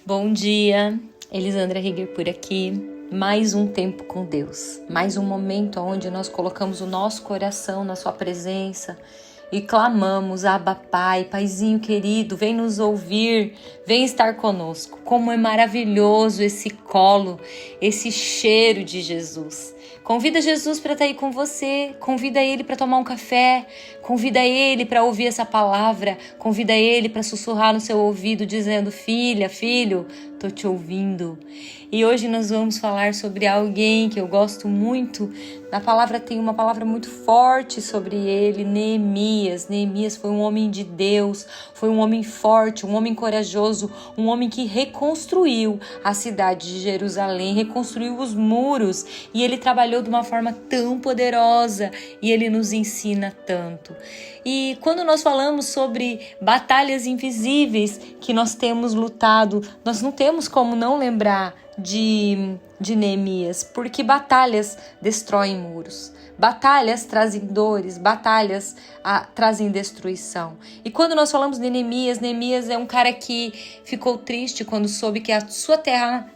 Bom dia, Elisandra Rieger por aqui. Mais um tempo com Deus, mais um momento onde nós colocamos o nosso coração na sua presença e clamamos: Abba Pai, Paizinho querido, vem nos ouvir, vem estar conosco. Como é maravilhoso esse colo, esse cheiro de Jesus. Convida Jesus para estar aí com você, convida Ele para tomar um café, convida Ele para ouvir essa palavra, convida Ele para sussurrar no seu ouvido dizendo: filha, filho, tô te ouvindo. E hoje nós vamos falar sobre alguém que eu gosto muito. Na palavra tem uma palavra muito forte sobre ele, Neemias. Neemias foi um homem de Deus, foi um homem forte, um homem corajoso, um homem que reconstruiu a cidade de Jerusalém, reconstruiu os muros, e ele trabalhou de uma forma tão poderosa e ele nos ensina tanto. E quando nós falamos sobre batalhas invisíveis que nós temos lutado, nós não temos como não lembrar de Neemias, porque batalhas destroem muros, batalhas trazem dores, batalhas trazem destruição. E quando nós falamos de Neemias, Neemias é um cara que ficou triste quando soube que a terra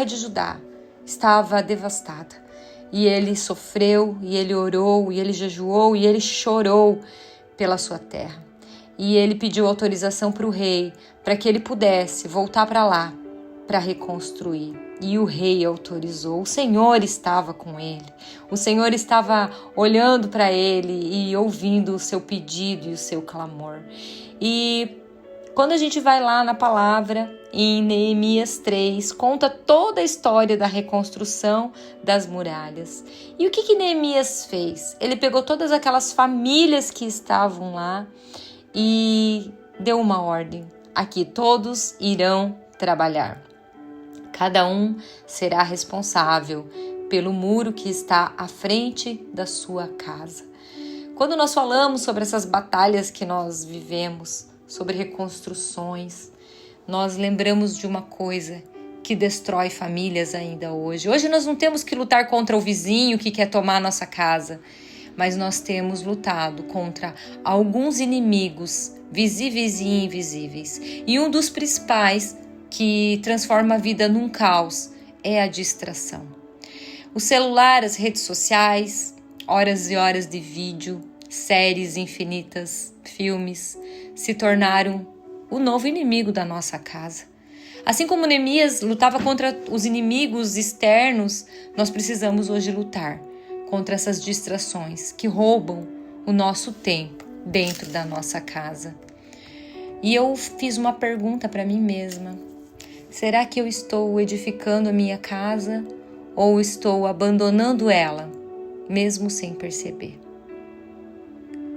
de Judá, estava devastada. E ele sofreu, e ele orou, e ele jejuou, e ele chorou pela sua terra. E ele pediu autorização para o rei, para que ele pudesse voltar para lá, para reconstruir. E o rei autorizou. O Senhor estava com ele. O Senhor estava olhando para ele e ouvindo o seu pedido e o seu clamor. E quando a gente vai lá na palavra, em Neemias 3, conta toda a história da reconstrução das muralhas. E o que Neemias fez? Ele pegou todas aquelas famílias que estavam lá e deu uma ordem: aqui todos irão trabalhar. Cada um será responsável pelo muro que está à frente da sua casa. Quando nós falamos sobre essas batalhas que nós vivemos, sobre reconstruções, nós lembramos de uma coisa que destrói famílias ainda hoje. Hoje nós não temos que lutar contra o vizinho que quer tomar a nossa casa, mas nós temos lutado contra alguns inimigos visíveis e invisíveis. E um dos principais que transforma a vida num caos é a distração. O celular, as redes sociais, horas e horas de vídeo, séries infinitas, filmes, se tornaram o novo inimigo da nossa casa. Assim como Neemias lutava contra os inimigos externos, nós precisamos hoje lutar contra essas distrações que roubam o nosso tempo dentro da nossa casa. E eu fiz uma pergunta para mim mesma: será que eu estou edificando a minha casa ou estou abandonando ela, mesmo sem perceber?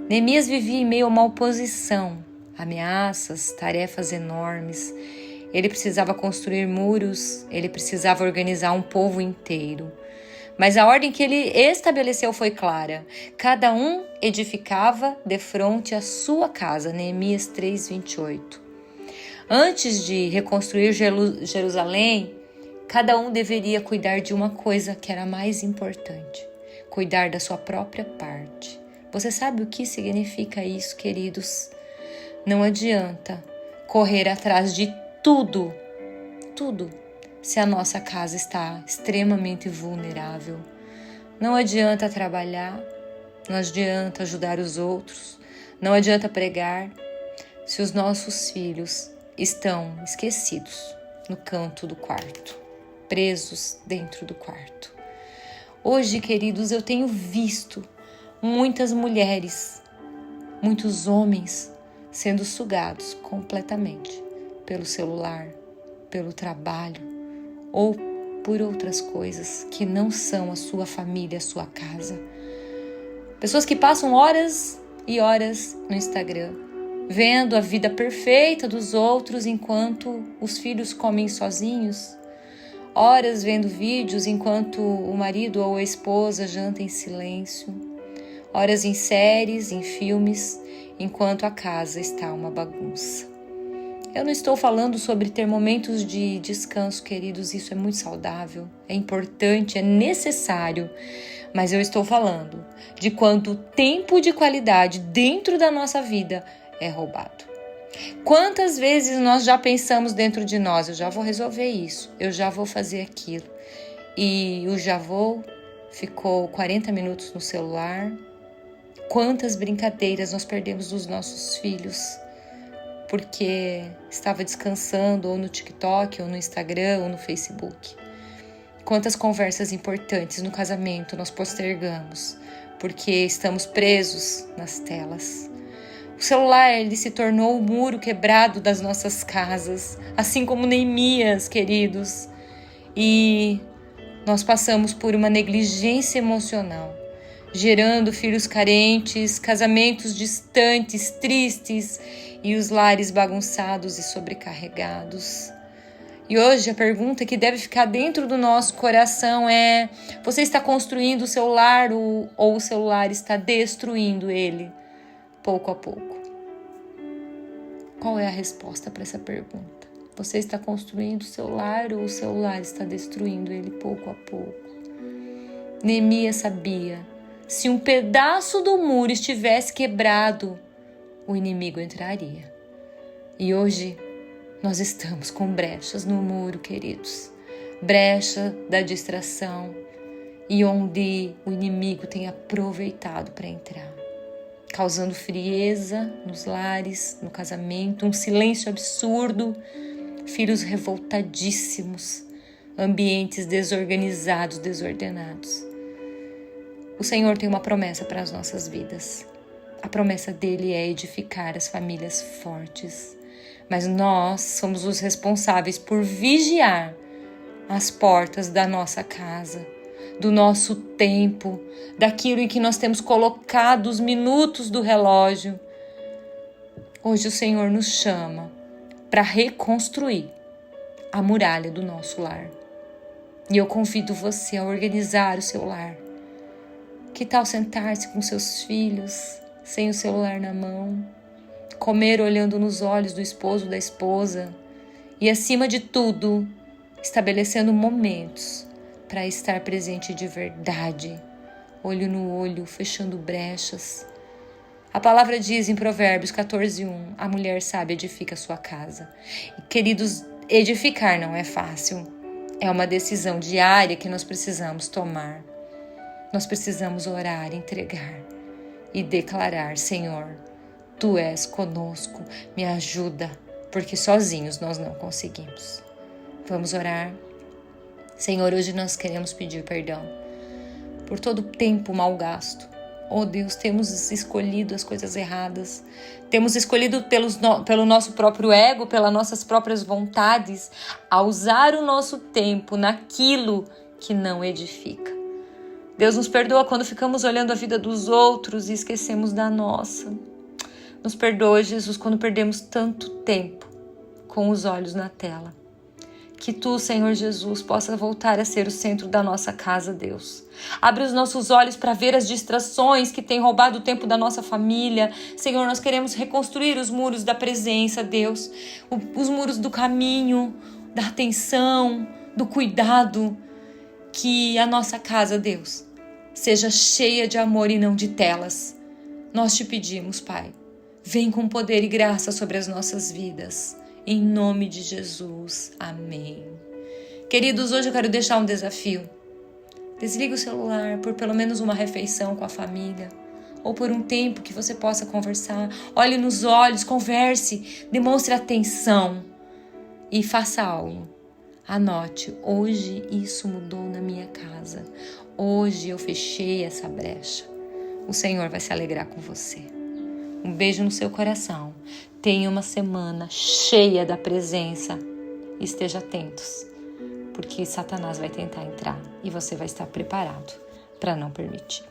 Neemias vivia em meio a uma oposição, ameaças, tarefas enormes. Ele precisava construir muros, ele precisava organizar um povo inteiro. Mas a ordem que ele estabeleceu foi clara: cada um edificava defronte à sua casa. Neemias 3:28. Antes de reconstruir Jerusalém, cada um deveria cuidar de uma coisa que era mais importante: cuidar da sua própria parte. Você sabe o que significa isso, queridos? Não adianta correr atrás de tudo, se a nossa casa está extremamente vulnerável. Não adianta trabalhar, não adianta ajudar os outros, não adianta pregar, se os nossos filhos estão esquecidos no canto do quarto, presos dentro do quarto. Hoje, queridos, eu tenho visto muitas mulheres, muitos homens sendo sugados completamente pelo celular, pelo trabalho ou por outras coisas que não são a sua família, a sua casa. Pessoas que passam horas e horas no Instagram, vendo a vida perfeita dos outros enquanto os filhos comem sozinhos, horas vendo vídeos enquanto o marido ou a esposa janta em silêncio, horas em séries, em filmes, enquanto a casa está uma bagunça. Eu não estou falando sobre ter momentos de descanso, queridos, isso é muito saudável, é importante, é necessário, mas eu estou falando de quando o tempo de qualidade dentro da nossa vida é roubado. Quantas vezes nós já pensamos dentro de nós, eu já vou resolver isso, eu já vou fazer aquilo. E o já vou ficou 40 minutos no celular. Quantas brincadeiras nós perdemos dos nossos filhos porque estava descansando ou no TikTok, ou no Instagram, ou no Facebook. Quantas conversas importantes no casamento nós postergamos porque estamos presos nas telas. O celular, ele se tornou o muro quebrado das nossas casas, assim como Neemias, queridos. E nós passamos por uma negligência emocional, gerando filhos carentes, casamentos distantes, tristes e os lares bagunçados e sobrecarregados. E hoje a pergunta que deve ficar dentro do nosso coração é: você está construindo o seu lar ou o seu lar está destruindo ele pouco a pouco? Qual é a resposta para essa pergunta? Você está construindo o seu lar ou o seu lar está destruindo ele pouco a pouco? Neemias sabia: se um pedaço do muro estivesse quebrado, o inimigo entraria. E hoje nós estamos com brechas no muro, queridos. Brecha da distração e onde o inimigo tem aproveitado para entrar, causando frieza nos lares, no casamento, um silêncio absurdo, filhos revoltadíssimos, ambientes desorganizados, desordenados. O Senhor tem uma promessa para as nossas vidas. A promessa dele é edificar as famílias fortes. Mas nós somos os responsáveis por vigiar as portas da nossa casa, do nosso tempo, daquilo em que nós temos colocado os minutos do relógio. Hoje o Senhor nos chama para reconstruir a muralha do nosso lar. E eu convido você a organizar o seu lar. Que tal sentar-se com seus filhos, sem o celular na mão? Comer olhando nos olhos do esposo ou da esposa e, acima de tudo, estabelecendo momentos para estar presente de verdade, olho no olho, fechando brechas. A palavra diz em Provérbios 14:1, a mulher sábia edifica a sua casa. E, queridos, edificar não é fácil, é uma decisão diária que nós precisamos tomar. Nós precisamos orar, entregar e declarar: Senhor, Tu és conosco, me ajuda, porque sozinhos nós não conseguimos. Vamos orar. Senhor, hoje nós queremos pedir perdão por todo o tempo mal gasto. Oh Deus, temos escolhido as coisas erradas, temos escolhido pelo nosso próprio ego, pelas nossas próprias vontades, a usar o nosso tempo naquilo que não edifica. Deus, nos perdoa quando ficamos olhando a vida dos outros e esquecemos da nossa. Nos perdoa, Jesus, quando perdemos tanto tempo com os olhos na tela. Que Tu, Senhor Jesus, possa voltar a ser o centro da nossa casa, Deus. Abre os nossos olhos para ver as distrações que têm roubado o tempo da nossa família. Senhor, nós queremos reconstruir os muros da presença, Deus. Os muros do caminho, da atenção, do cuidado. Que a nossa casa, Deus, seja cheia de amor e não de telas. Nós Te pedimos, Pai. Vem com poder e graça sobre as nossas vidas. Em nome de Jesus. Amém. Queridos, hoje eu quero deixar um desafio. Desligue o celular por pelo menos uma refeição com a família. Ou por um tempo que você possa conversar. Olhe nos olhos, converse, demonstre atenção. E faça algo. Anote: hoje isso mudou na minha casa. Hoje eu fechei essa brecha. O Senhor vai se alegrar com você. Um beijo no seu coração. Tenha uma semana cheia da presença. Esteja atentos, porque Satanás vai tentar entrar e você vai estar preparado para não permitir.